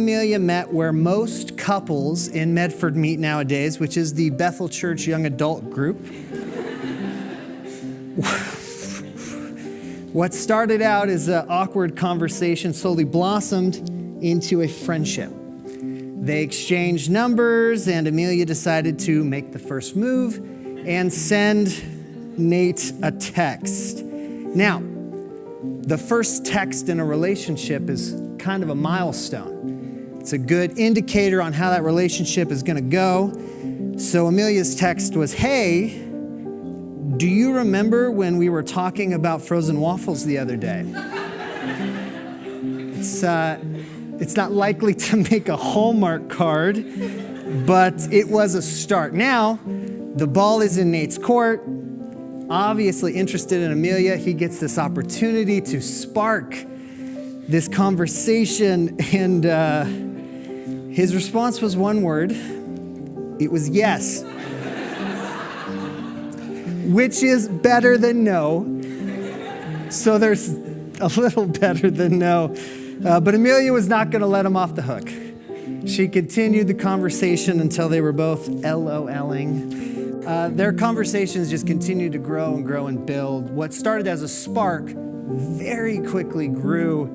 Amelia met where most couples in Medford meet nowadays, which is the Bethel Church Young Adult Group. What started out as an awkward conversation slowly blossomed into a friendship. They exchanged numbers, and Amelia decided to make the first move and send Nate a text. Now, the first text in a relationship is kind of a milestone. It's a good indicator on how that relationship is going to go. So Amelia's text was, "Hey, do you remember when we were talking about frozen waffles the other day?" It's not likely to make a Hallmark card, but it was a start. Now, the ball is in Nate's court. Obviously interested in Amelia, he gets this opportunity to spark this conversation, and his response was one word. It was yes. Which is better than no. So there's a little better than no. But Amelia was not going to let him off the hook. She continued the conversation until they were both LOLing. Their conversations just continued to grow and build. What started as a spark very quickly grew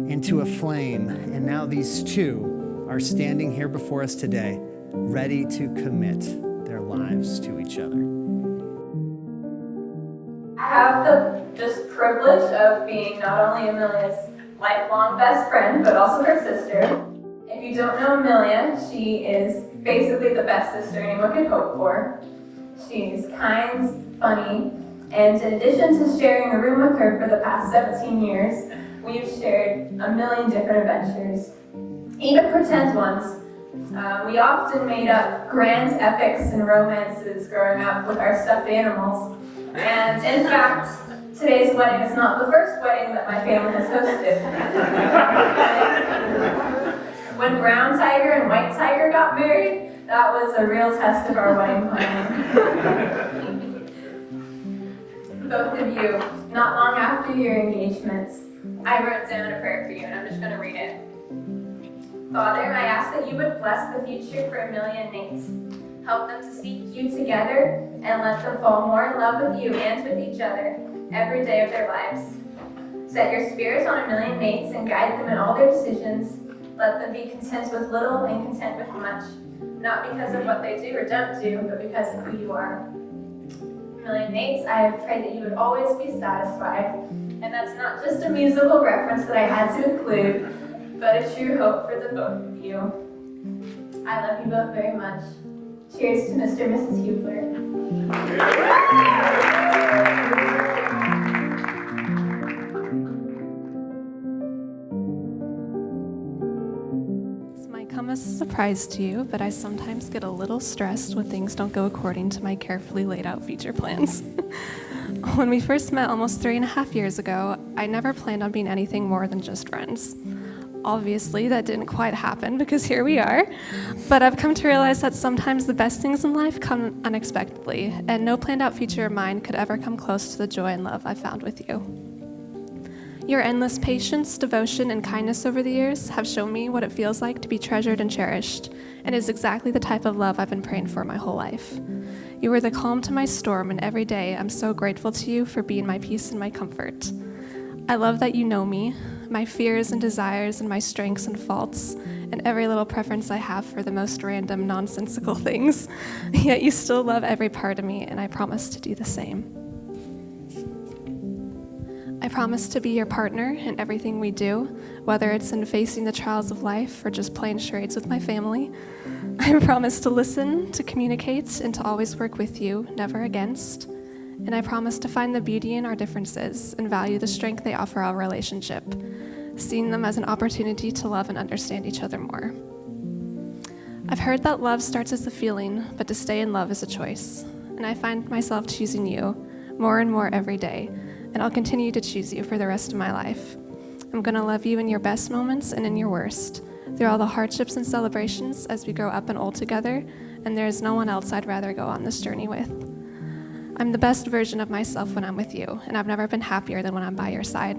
into a flame. And now these two are standing here before us today, ready to commit their lives to each other. I have the just privilege of being not only Amelia's lifelong best friend, but also her sister. If you don't know Amelia, she is basically the best sister anyone could hope for. She's kind, funny, and in addition to sharing a room with her for the past 17 years, we've shared a million different adventures, even pretend ones. We often made up grand epics and romances growing up with our stuffed animals. And in fact, today's wedding is not the first wedding that my family has hosted. When Brown Tiger and White Tiger got married, that was a real test of our wedding planning. Both of you, not long after your engagements, I wrote down a prayer for you, and I'm just going to read it. Father, I ask that you would bless the future for Amelia and Nate. Help them to seek you together and let them fall more in love with you and with each other every day of their lives. Set your spirits on Amelia and Nate and guide them in all their decisions. Let them be content with little and content with much, not because of what they do or don't do, but because of who you are. Amelia and Nate, I have prayed that you would always be satisfied, and that's not just a musical reference that I had to include, but a true hope for the both of you. I love you both very much. Cheers to Mr. and Mrs. Hubler. This might come as a surprise to you, but I sometimes get a little stressed when things don't go according to my carefully laid out future plans. When we first met almost 3.5 years ago, I never planned on being anything more than just friends. Obviously, that didn't quite happen because here we are, but I've come to realize that sometimes the best things in life come unexpectedly, and no planned out future of mine could ever come close to the joy and love I found with you. Your endless patience, devotion, and kindness over the years have shown me what it feels like to be treasured and cherished, and is exactly the type of love I've been praying for my whole life. You were the calm to my storm, and every day I'm so grateful to you for being my peace and my comfort. I love that you know me, my fears and desires and my strengths and faults, and every little preference I have for the most random, nonsensical things. Yet you still love every part of me, and I promise to do the same. I promise to be your partner in everything we do, whether it's in facing the trials of life or just playing charades with my family. I promise to listen, to communicate, and to always work with you, never against. And I promise to find the beauty in our differences and value the strength they offer our relationship, seeing them as an opportunity to love and understand each other more. I've heard that love starts as a feeling, but to stay in love is a choice. And I find myself choosing you more and more every day, and I'll continue to choose you for the rest of my life. I'm going to love you in your best moments and in your worst, through all the hardships and celebrations as we grow up and old together, and there is no one else I'd rather go on this journey with. I'm the best version of myself when I'm with you, and I've never been happier than when I'm by your side.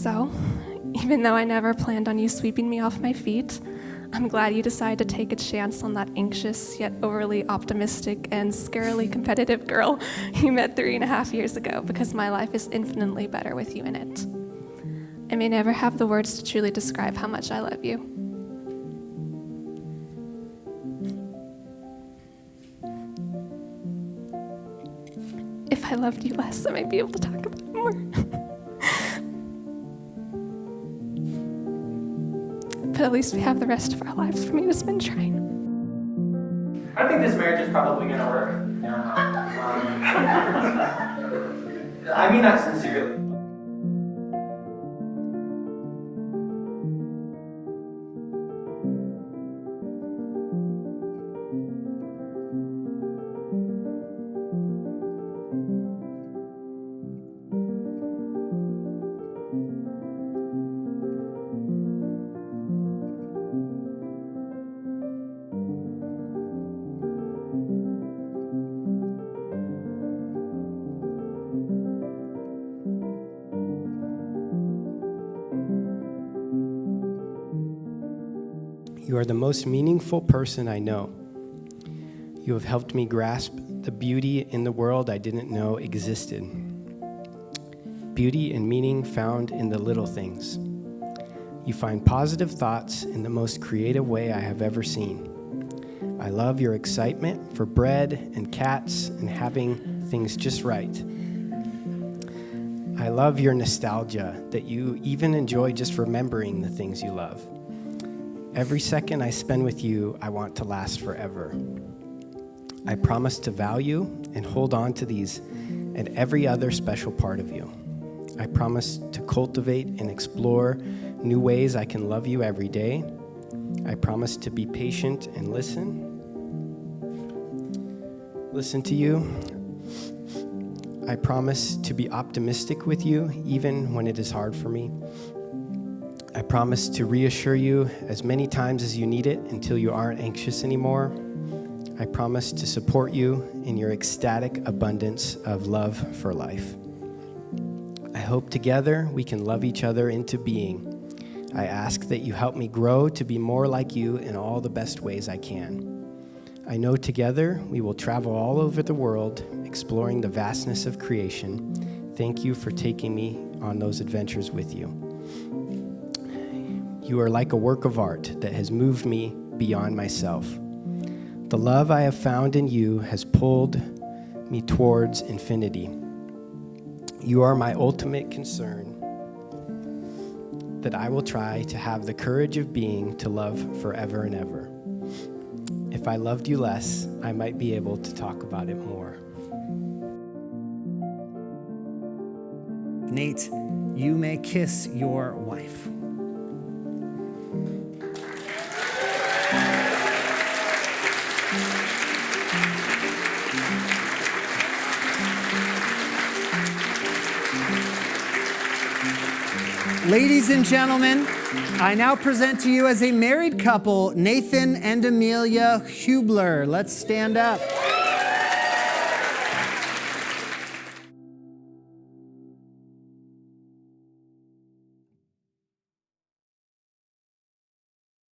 So, even though I never planned on you sweeping me off my feet, I'm glad you decided to take a chance on that anxious yet overly optimistic and scarily competitive girl you met 3.5 years ago, because my life is infinitely better with you in it. I may never have the words to truly describe how much I love you. If I loved you less, I might be able to talk about it more. But at least we have the rest of our lives for me to spend trying. I think this marriage is probably gonna work. I mean that sincerely. You are the most meaningful person I know. You have helped me grasp the beauty in the world I didn't know existed. Beauty and meaning found in the little things. You find positive thoughts in the most creative way I have ever seen. I love your excitement for bread and cats and having things just right. I love your nostalgia, that you even enjoy just remembering the things you love. Every second I spend with you, I want to last forever. I promise to value and hold on to these and every other special part of you. I promise to cultivate and explore new ways I can love you every day. I promise to be patient and listen to you. I promise to be optimistic with you, even when it is hard for me. I promise to reassure you as many times as you need it until you aren't anxious anymore. I promise to support you in your ecstatic abundance of love for life. I hope together we can love each other into being. I ask that you help me grow to be more like you in all the best ways I can. I know together we will travel all over the world, exploring the vastness of creation. Thank you for taking me on those adventures with you. You are like a work of art that has moved me beyond myself. The love I have found in you has pulled me towards infinity. You are my ultimate concern, that I will try to have the courage of being to love forever and ever. If I loved you less, I might be able to talk about it more. Nate, you may kiss your wife. Ladies and gentlemen, I now present to you as a married couple, Nathan and Amelia Hubler. Let's stand up.